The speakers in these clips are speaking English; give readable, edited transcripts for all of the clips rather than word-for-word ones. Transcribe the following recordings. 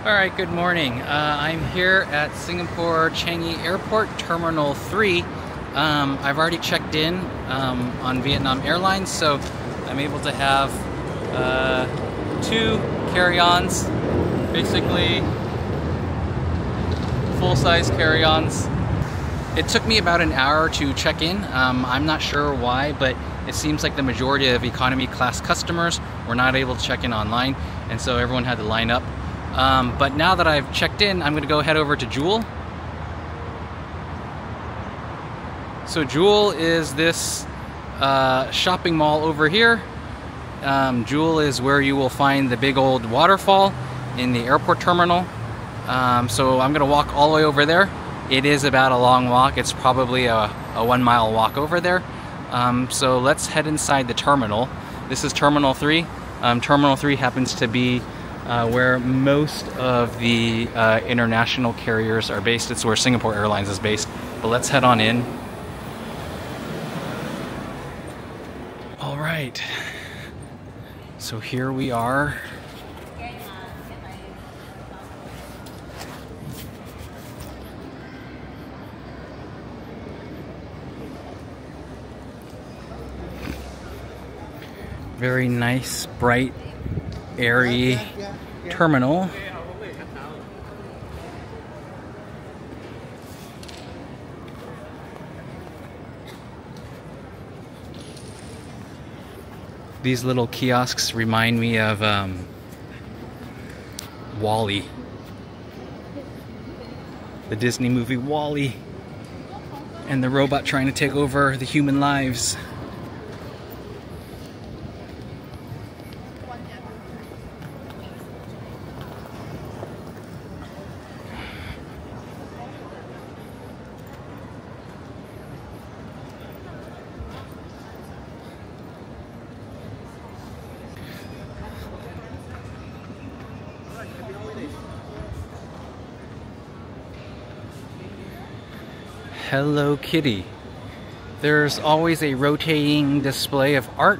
Alright, good morning. I'm here at Singapore Changi Airport, Terminal 3. I've already checked in on Vietnam Airlines, so I'm able to have two carry-ons, basically full-size carry-ons. It took me about an hour to check in. I'm not sure why, but it seems like the majority of economy class customers were not able to check in online, and so everyone had to line up. But now that I've checked in, I'm going to go head over to Jewel. So Jewel is this shopping mall over here. Jewel is where you will find the big old waterfall in the airport terminal. So I'm going to walk all the way over there. It is about a long walk. It's probably a 1 mile walk over there. So let's head inside the terminal. This is Terminal 3. Terminal 3 happens to be where most of the international carriers are based. It's where Singapore Airlines is based. But let's head on in. All right. So here we are. Very nice, bright, airy terminal. These little kiosks remind me of WALL-E, the Disney movie WALL-E, and the robot trying to take over the human lives. Hello Kitty. There's always a rotating display of art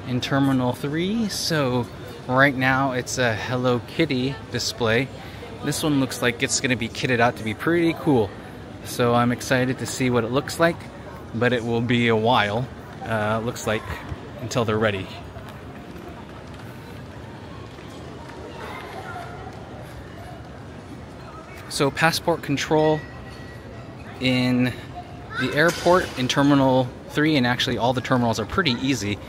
in Terminal 3, so right now it's a Hello Kitty display. This one looks like it's going to be kitted out to be pretty cool, so I'm excited to see what it looks like, but it will be a while, looks like, until they're ready. So passport control in the airport in Terminal 3, and actually all the terminals are pretty easy.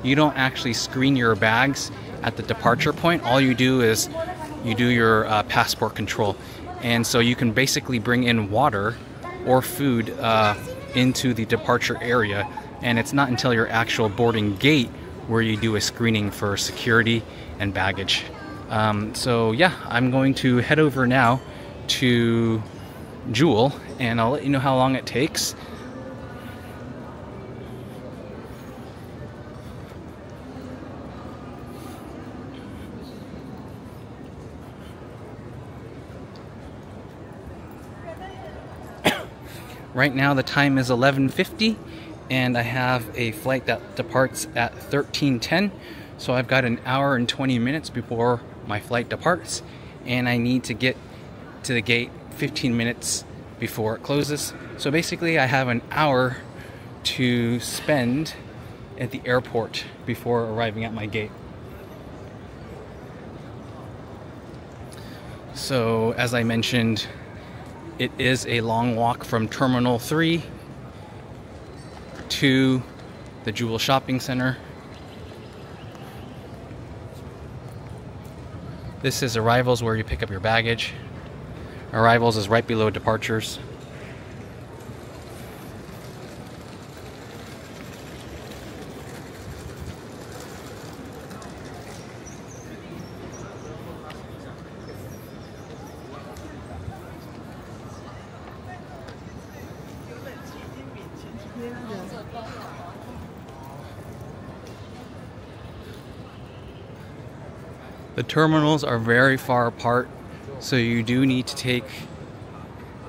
You don't actually screen your bags at the departure point. All you do is you do your passport control, and so you can basically bring in water or food into the departure area, and it's not until your actual boarding gate where you do a screening for security and baggage. So yeah, I'm going to head over now to Jewel, and I'll let you know how long it takes. Right now the time is 11:50, and I have a flight that departs at 13:10, so I've got an hour and 20 minutes before my flight departs, and I need to get to the gate 15 minutes before it closes. So basically I have an hour to spend at the airport before arriving at my gate. So as I mentioned, it is a long walk from Terminal 3 to the Jewel Shopping Center. This is arrivals, where you pick up your baggage. Arrivals is right below departures. The terminals are very far apart, so you do need to take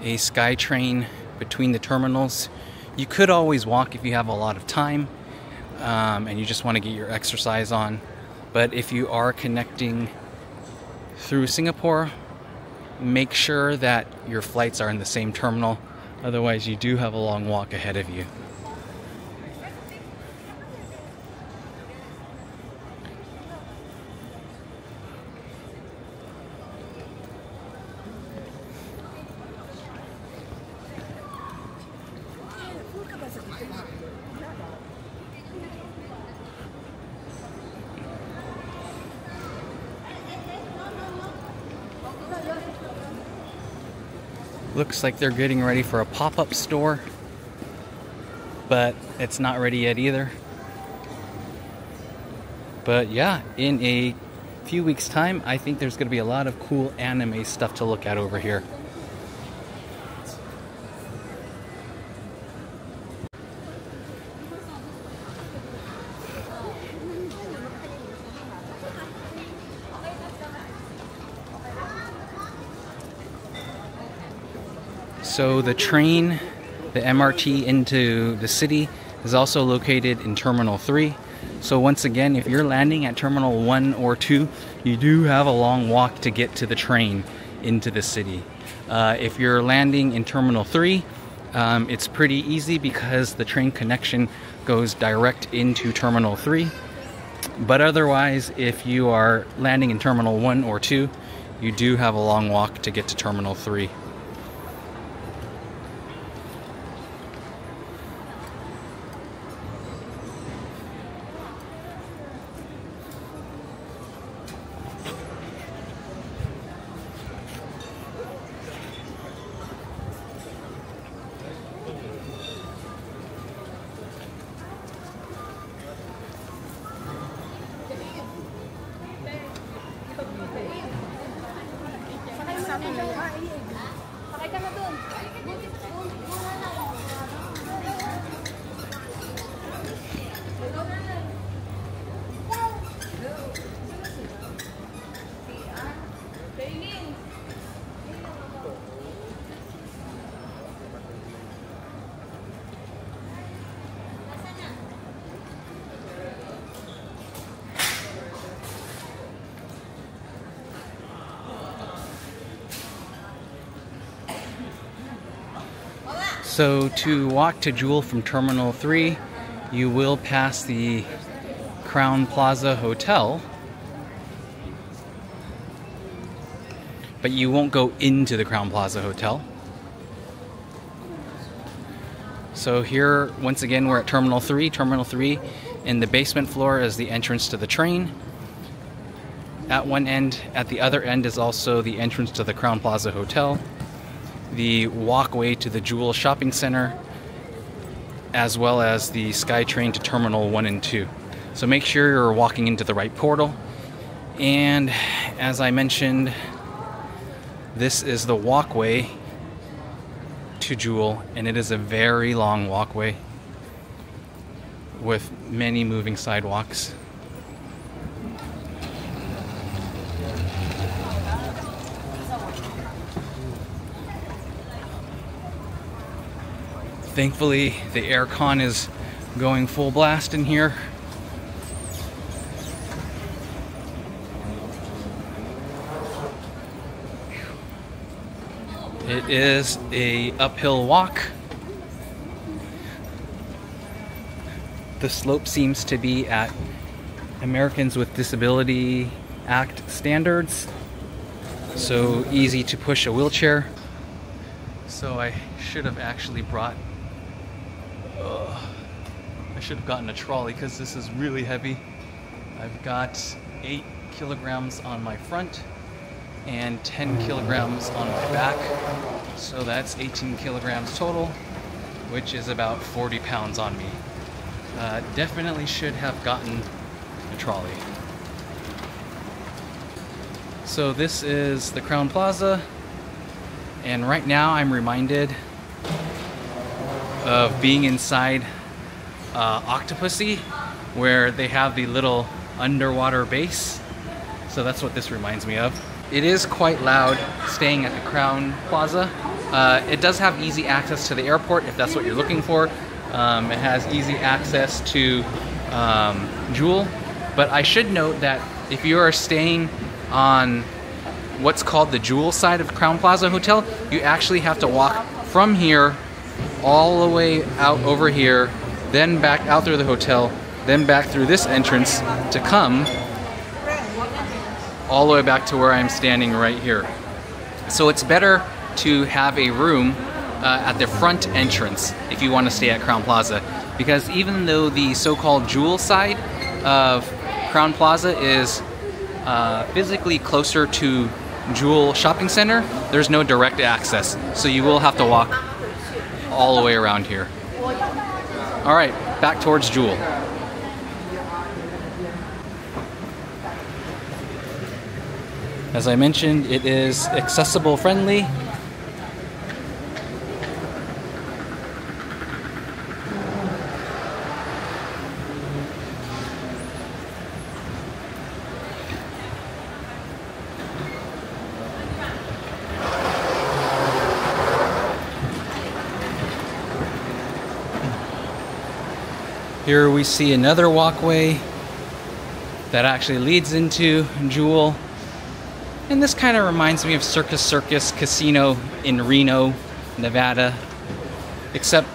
a SkyTrain between the terminals. You could always walk if you have a lot of time and you just want to get your exercise on. But if you are connecting through Singapore, make sure that your flights are in the same terminal. Otherwise, you do have a long walk ahead of you. Looks like they're getting ready for a pop-up store, but it's not ready yet either. But yeah, in a few weeks' time, I think there's going to be a lot of cool anime stuff to look at over here. So the train, the MRT into the city, is also located in Terminal 3. So once again, if you're landing at Terminal 1 or 2, you do have a long walk to get to the train into the city. If you're landing in Terminal 3, it's pretty easy because the train connection goes direct into Terminal 3. But otherwise, if you are landing in Terminal 1 or 2, you do have a long walk to get to Terminal 3. So to walk to Jewel from Terminal 3, you will pass the Crowne Plaza Hotel, but you won't go into the Crowne Plaza Hotel. So here, once again, we're at Terminal 3. Terminal 3, in the basement floor is the entrance to the train. At one end, at the other end is also the entrance to the Crowne Plaza Hotel, the walkway to the Jewel Shopping Center, as well as the SkyTrain to Terminal 1 and 2. So make sure you're walking into the right portal. And as I mentioned, this is the walkway to Jewel, and it is a very long walkway with many moving sidewalks. Thankfully, the aircon is going full blast in here. It is an uphill walk. The slope seems to be at Americans with Disability Act standards, so easy to push a wheelchair. So I should have actually brought I should have gotten a trolley because this is really heavy. I've got 8 kilograms on my front and 10 kilograms on my back. So that's 18 kilograms total, which is about 40 pounds on me. Definitely should have gotten a trolley. So this is the Crowne Plaza, and right now I'm reminded of being inside Octopussy, where they have the little underwater base. So that's what this reminds me of. It is quite loud staying at the Crowne Plaza. It does have easy access to the airport if that's what you're looking for. It has easy access to Jewel, but I should note that if you are staying on what's called the Jewel side of Crowne Plaza Hotel, you actually have to walk from here all the way out over here, then back out through the hotel, then back through this entrance to come all the way back to where I'm standing right here. So it's better to have a room at the front entrance if you want to stay at Crowne Plaza, because even though the so-called Jewel side of Crowne Plaza is physically closer to Jewel Shopping Center, there's no direct access, so you will have to walk all the way around here. All right, back towards Jewel. As I mentioned, it is accessible friendly. Here we see another walkway that actually leads into Jewel. And this kind of reminds me of Circus Circus Casino in Reno, Nevada. Except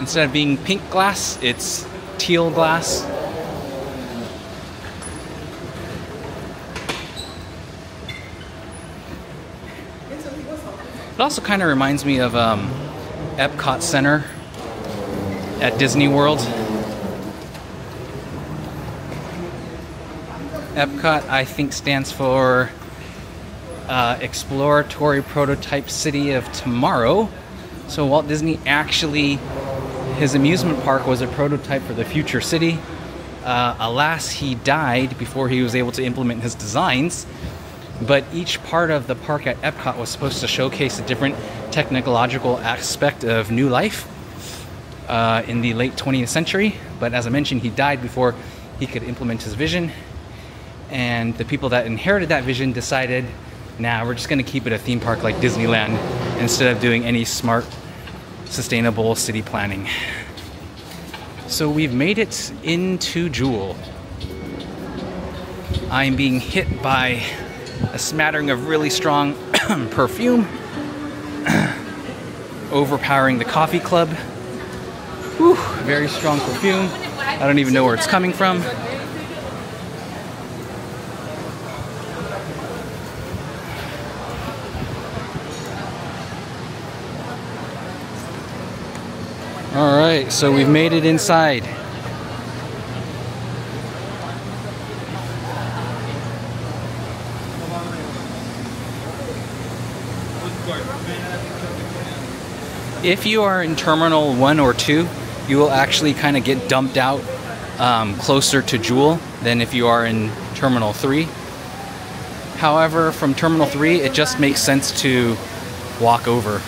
instead of being pink glass, it's teal glass. It also kind of reminds me of Epcot Center at Disney World. Epcot, I think, stands for Exploratory Prototype City of Tomorrow. So Walt Disney actually, his amusement park was a prototype for the future city. Alas, he died before he was able to implement his designs. But each part of the park at Epcot was supposed to showcase a different technological aspect of new life in the late 20th century. But as I mentioned, he died before he could implement his vision. And the people that inherited that vision decided, nah, we're just going to keep it a theme park like Disneyland instead of doing any smart, sustainable city planning. So we've made it into Jewel. I'm being hit by a smattering of really strong perfume, overpowering the coffee club. Whew, very strong perfume. I don't even know where it's coming from. Alright, so we've made it inside. If you are in Terminal 1 or 2, you will actually kind of get dumped out closer to Jewel than if you are in Terminal 3. However, from Terminal 3, it just makes sense to walk over.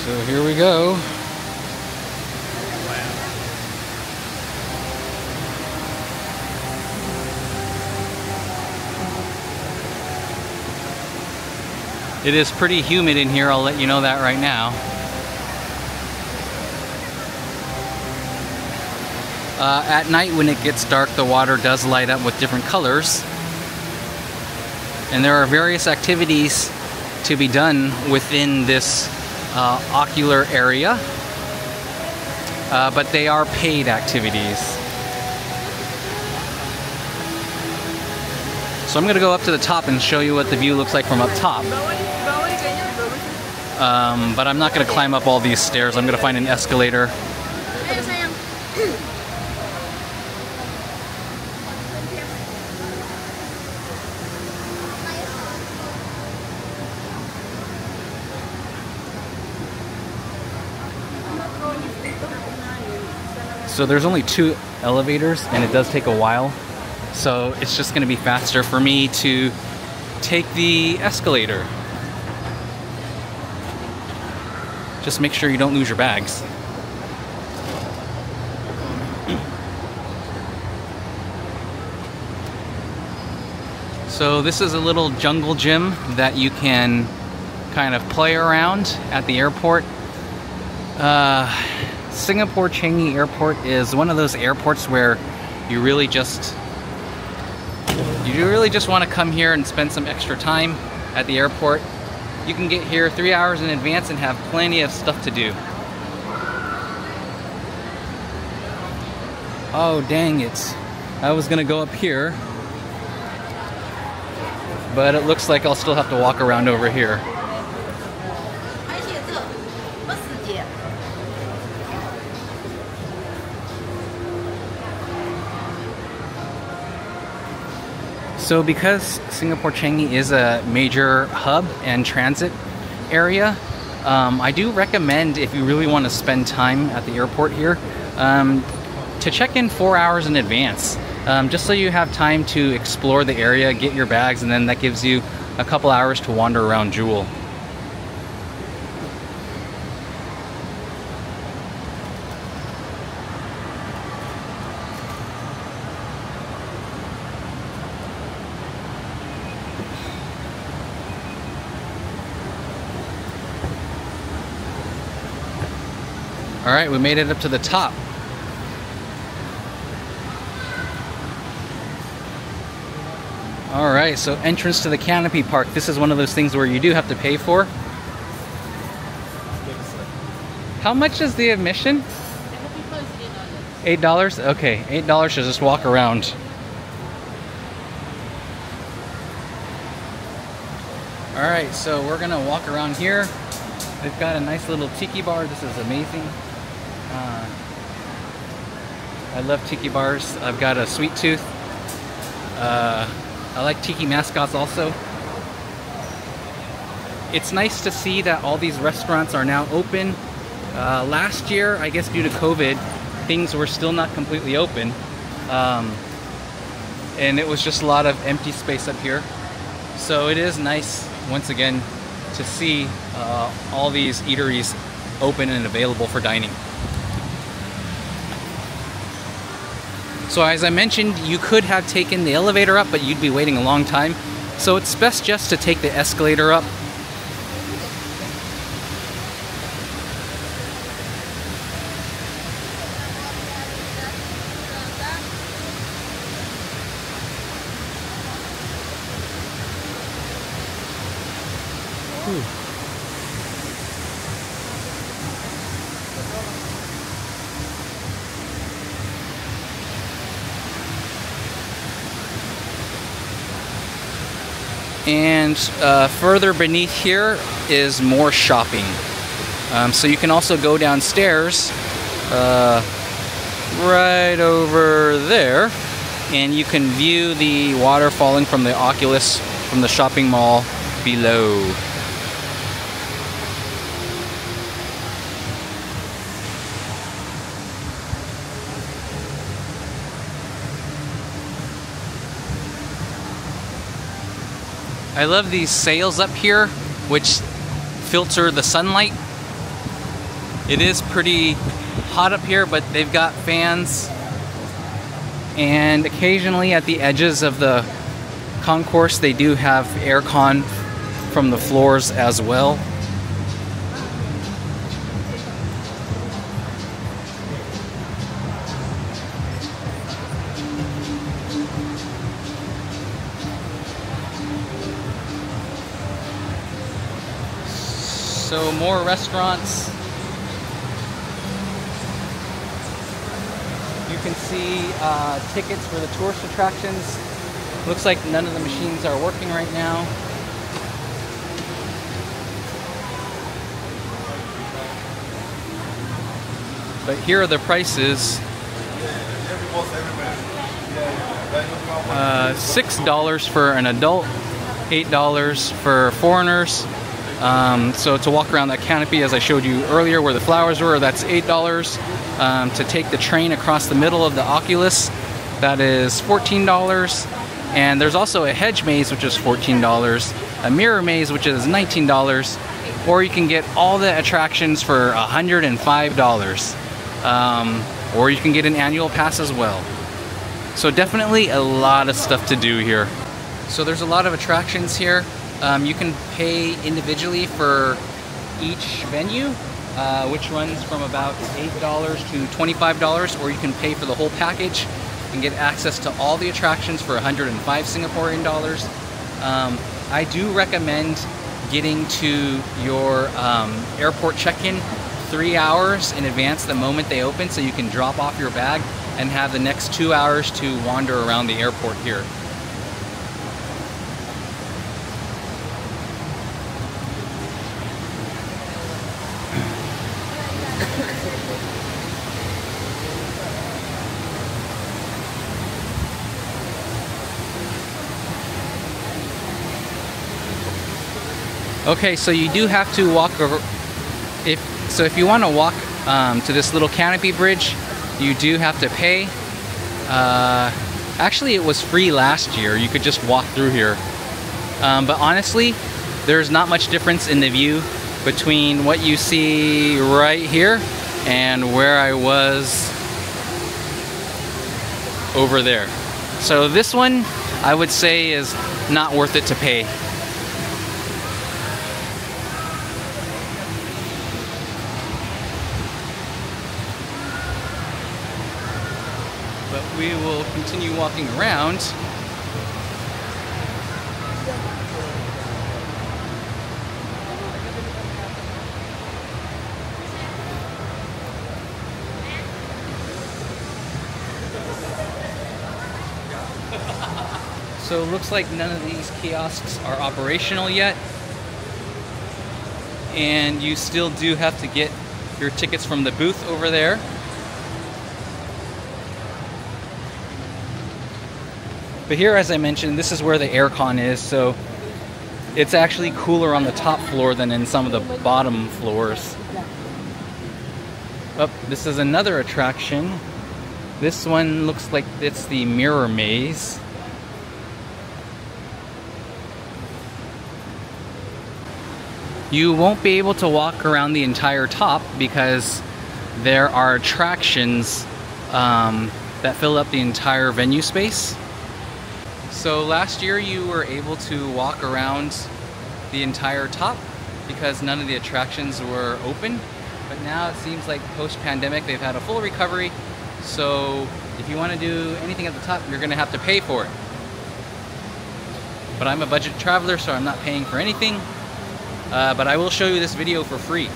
So here we go. It is pretty humid in here, I'll let you know that right now. At night when it gets dark, the water does light up with different colors. And there are various activities to be done within this ocular area, but they are paid activities. So I'm going to go up to the top and show you what the view looks like from up top. But I'm not going to climb up all these stairs. I'm going to find an escalator. So there's only 2 elevators and it does take a while. So it's just going to be faster for me to take the escalator. Just make sure you don't lose your bags. So this is a little jungle gym that you can kind of play around at the airport. Singapore Changi Airport is one of those airports where you really just want to come here and spend some extra time at the airport. You can get here 3 hours in advance and have plenty of stuff to do. Oh dang it. I was gonna go up here, but it looks like I'll still have to walk around over here. So because Singapore Changi is a major hub and transit area, I do recommend, if you really want to spend time at the airport here, to check in 4 hours in advance, just so you have time to explore the area, get your bags, and then that gives you a couple hours to wander around Jewel. All right, we made it up to the top. All right, so entrance to the canopy park. This is one of those things where you do have to pay for. How much is the admission? $8? Okay, $8 to just walk around. All right, so we're gonna walk around here. They've got a nice little tiki bar. This is amazing. I love tiki bars. I've got a sweet tooth. I like tiki mascots also. It's nice to see that all these restaurants are now open. Last year, I guess due to COVID, things were still not completely open. And it was just a lot of empty space up here. So it is nice, once again, to see all these eateries open and available for dining. So as I mentioned, you could have taken the elevator up, but you'd be waiting a long time. So it's best just to take the escalator up. And further beneath here is more shopping. So you can also go downstairs right over there, and you can view the water falling from the Oculus from the shopping mall below. I love these sails up here, which filter the sunlight. It is pretty hot up here, but they've got fans. And occasionally at the edges of the concourse, they do have aircon from the floors as well. So more restaurants. You can see tickets for the tourist attractions. Looks like none of the machines are working right now. But here are the prices. $6 for an adult, $8 for foreigners. So to walk around that canopy, as I showed you earlier where the flowers were, that's $8. To take the train across the middle of the Oculus, that is $14. And there's also a hedge maze, which is $14, a mirror maze, which is $19, or you can get all the attractions for $105. Or you can get an annual pass as well. So definitely a lot of stuff to do here. So there's a lot of attractions here. You can pay individually for each venue, which runs from about $8 to $25, or you can pay for the whole package and get access to all the attractions for 105 Singaporean dollars. I do recommend getting to your airport check-in 3 hours in advance the moment they open, so you can drop off your bag and have the next 2 hours to wander around the airport here. Okay, so you do have to walk over. If you want to walk to this little canopy bridge, you do have to pay. Actually, it was free last year. You could just walk through here. But honestly, there's not much difference in the view between what you see right here and where I was over there. So this one, I would say, is not worth it to pay. But we will continue walking around. So it looks like none of these kiosks are operational yet. And you still do have to get your tickets from the booth over there. But here, as I mentioned, this is where the aircon is, so it's actually cooler on the top floor than in some of the bottom floors. Oh, this is another attraction. This one looks like it's the Mirror Maze. You won't be able to walk around the entire top because there are attractions that fill up the entire venue space. So last year you were able to walk around the entire top because none of the attractions were open. But now it seems like post-pandemic they've had a full recovery. So if you want to do anything at the top, you're going to have to pay for it. But I'm a budget traveler, so I'm not paying for anything. But I will show you this video for free.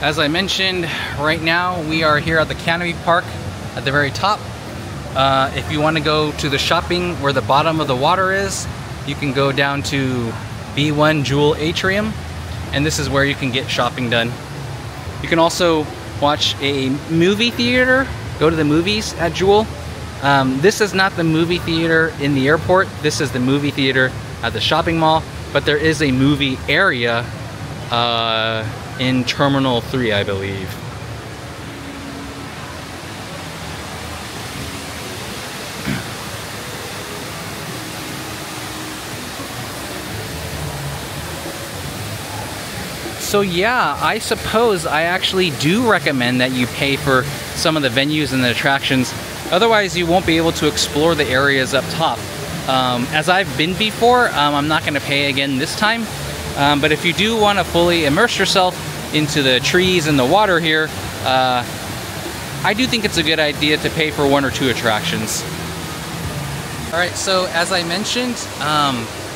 As I mentioned, right now we are here at the Canopy Park at the very top. If you want to go to the shopping where the bottom of the water is, you can go down to B1 Jewel Atrium, and this is where you can get shopping done. You can also watch a movie theater, go to the movies at Jewel. This is not the movie theater in the airport, this is the movie theater at the shopping mall, but there is a movie area in Terminal 3, I believe. So yeah, I suppose I actually do recommend that you pay for some of the venues and the attractions. Otherwise, you won't be able to explore the areas up top. As I've been before, I'm not going to pay again this time. But if you do want to fully immerse yourself into the trees and the water here, I do think it's a good idea to pay for 1 or 2 attractions. Alright, so as I mentioned,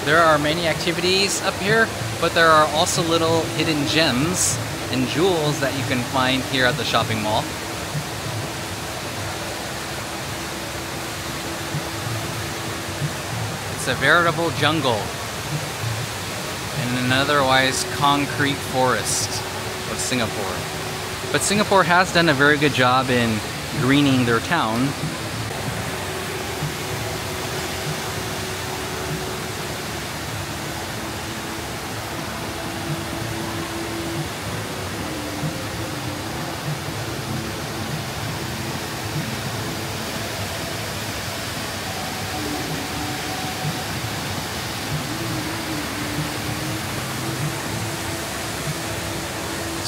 there are many activities up here, but there are also little hidden gems and jewels that you can find here at the shopping mall. It's a veritable jungle in an otherwise concrete forest of Singapore. But Singapore has done a very good job in greening their town.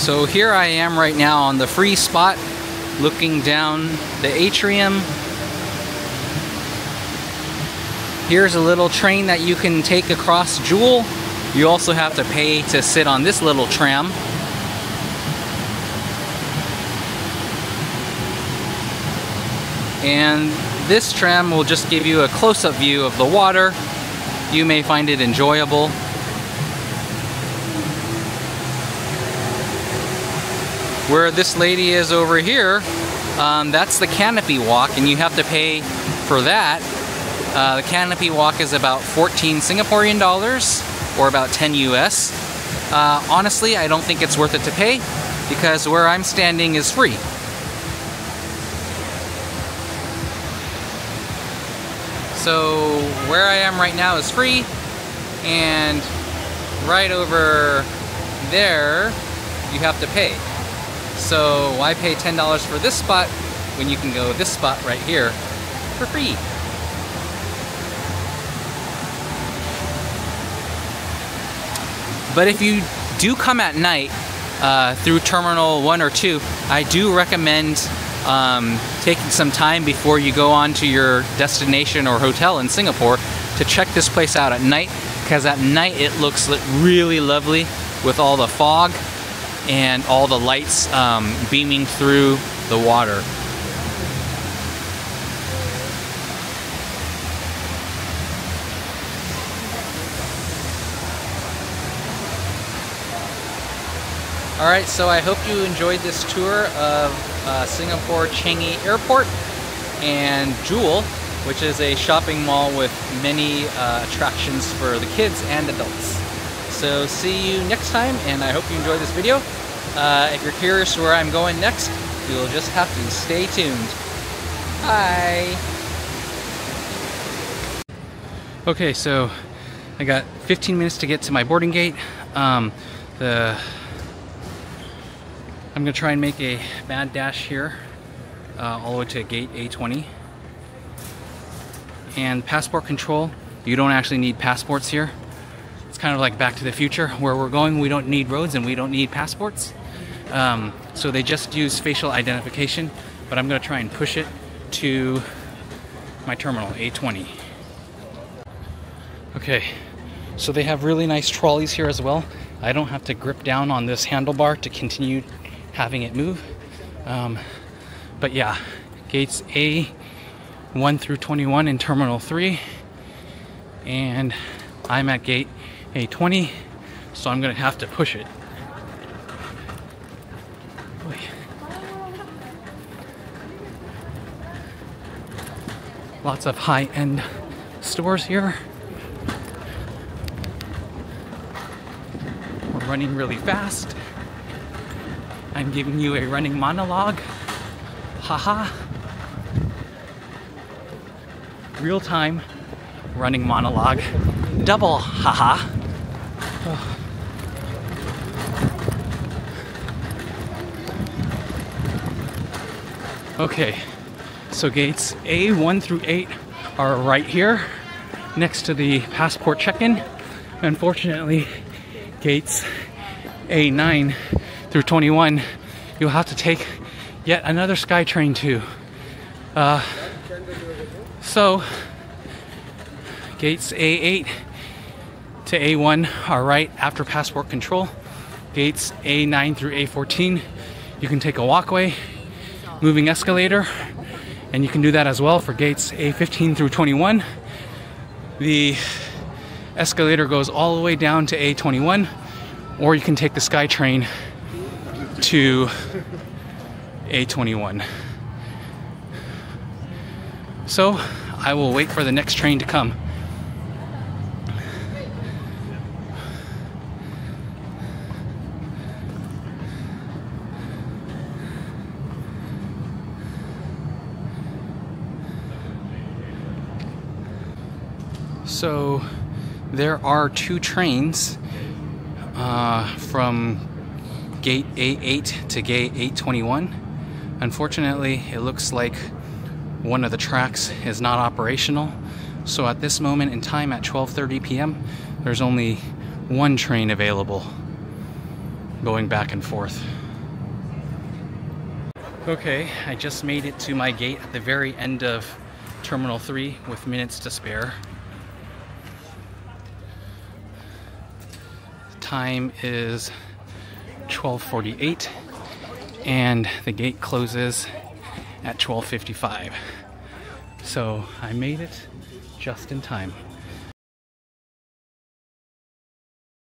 So here I am right now on the free spot, looking down the atrium. Here's a little train that you can take across Jewel. You also have to pay to sit on this little tram. And this tram will just give you a close-up view of the water. You may find it enjoyable. Where this lady is over here, that's the canopy walk, and you have to pay for that. The canopy walk is about 14 Singaporean dollars, or about 10 US. Honestly, I don't think it's worth it to pay, because where I'm standing is free. So where I am right now is free, and right over there you have to pay. So why pay $10 for this spot when you can go this spot right here for free? But if you do come at night through Terminal 1 or 2, I do recommend taking some time before you go on to your destination or hotel in Singapore to check this place out at night, because at night it looks really lovely with all the fog and all the lights beaming through the water. Alright, so I hope you enjoyed this tour of Singapore Changi Airport and Jewel, which is a shopping mall with many attractions for the kids and adults. So see you next time, and I hope you enjoyed this video. If you're curious where I'm going next, you'll just have to stay tuned. Bye! Okay, so I got 15 minutes to get to my boarding gate. I'm gonna try and make a mad dash here, all the way to gate A20. And passport control, you don't actually need passports here. It's kind of like Back to the Future, where we're going, we don't need roads and we don't need passports. So they just use facial identification, but I'm gonna try and push it to my terminal, A20. Okay, so they have really nice trolleys here as well. I don't have to grip down on this handlebar to continue having it move. But yeah, gates A1 through 21 in Terminal 3, and I'm at gate A20, so I'm gonna have to push it. Boy. Lots of high-end stores here. We're running really fast. I'm giving you a running monologue. Haha. Real time running monologue. Double haha. Oh. Okay, so gates A1 through 8 are right here next to the passport check-in. Unfortunately, gates A9 through 21, you'll have to take yet another SkyTrain too. So gates A8 to A1 are right after passport control. Gates A9 through A14, you can take a walkway, moving escalator, and you can do that as well for gates A15 through 21. The escalator goes all the way down to A21, or you can take the SkyTrain to A21. So I will wait for the next train to come. So there are two trains from gate A8 to gate A21. Unfortunately, it looks like one of the tracks is not operational. So at this moment in time, at 12:30 p.m., there's only one train available going back and forth. Okay, I just made it to my gate at the very end of Terminal 3 with minutes to spare. Time is 12:48 and the gate closes at 12:55. So I made it just in time.